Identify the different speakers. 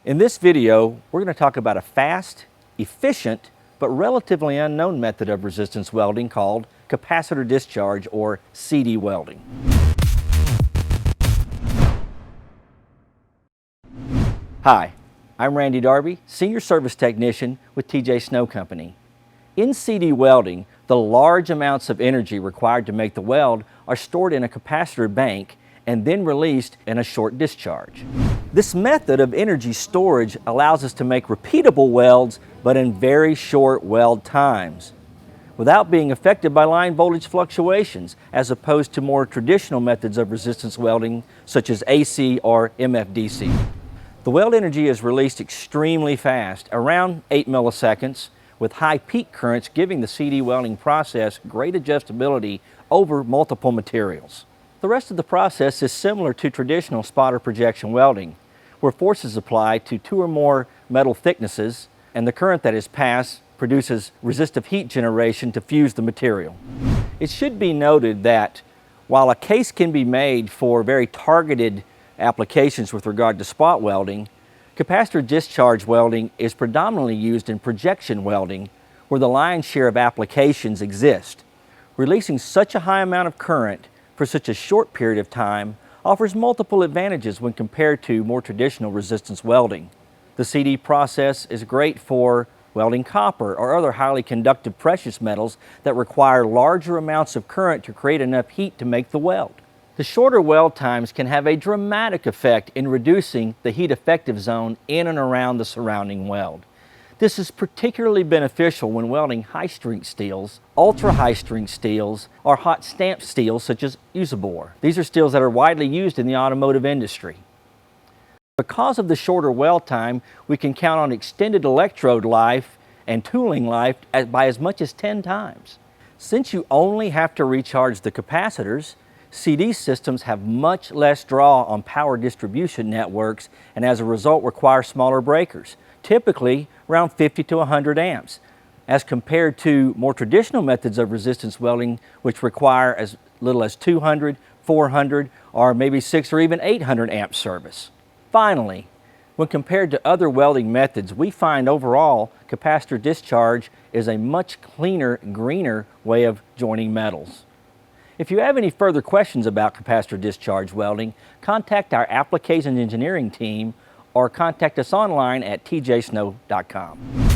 Speaker 1: In this video, we're going to talk about a fast, efficient, but relatively unknown method of resistance welding called capacitor discharge, or CD welding. Hi, I'm Randy Darby, Senior Service Technician with TJ Snow Company. In CD welding, the large amounts of energy required to make the weld are stored in a capacitor bank and then released in a short discharge. This method of energy storage allows us to make repeatable welds, but in very short weld times, without being affected by line voltage fluctuations, as opposed to more traditional methods of resistance welding, such as AC or MFDC. The weld energy is released extremely fast, around 8 milliseconds, with high peak currents giving the CD welding process great adjustability over multiple materials. The rest of the process is similar to traditional spotter projection welding, where force is applied to 2 or more metal thicknesses, and the current that is passed produces resistive heat generation to fuse the material. It should be noted that while a case can be made for very targeted applications with regard to spot welding, capacitor discharge welding is predominantly used in projection welding, where the lion's share of applications exist. Releasing such a high amount of current for such a short period of time offers multiple advantages when compared to more traditional resistance welding. The CD process is great for welding copper or other highly conductive precious metals that require larger amounts of current to create enough heat to make the weld. The shorter weld times can have a dramatic effect in reducing the heat effective zone in and around the surrounding weld. This is particularly beneficial when welding high-strength steels, ultra-high-strength steels, or hot stamped steels such as Usabor. These are steels that are widely used in the automotive industry. Because of the shorter weld time, we can count on extended electrode life and tooling life by as much as 10 times. Since you only have to recharge the capacitors, CD systems have much less draw on power distribution networks and as a result require smaller breakers, typically around 50 to 100 amps, as compared to more traditional methods of resistance welding which require as little as 200, 400, or maybe 600 or even 800 amp service. Finally, when compared to other welding methods, we find overall capacitor discharge is a much cleaner, greener way of joining metals. If you have any further questions about capacitor discharge welding, contact our applications engineering team or contact us online at tjsnow.com.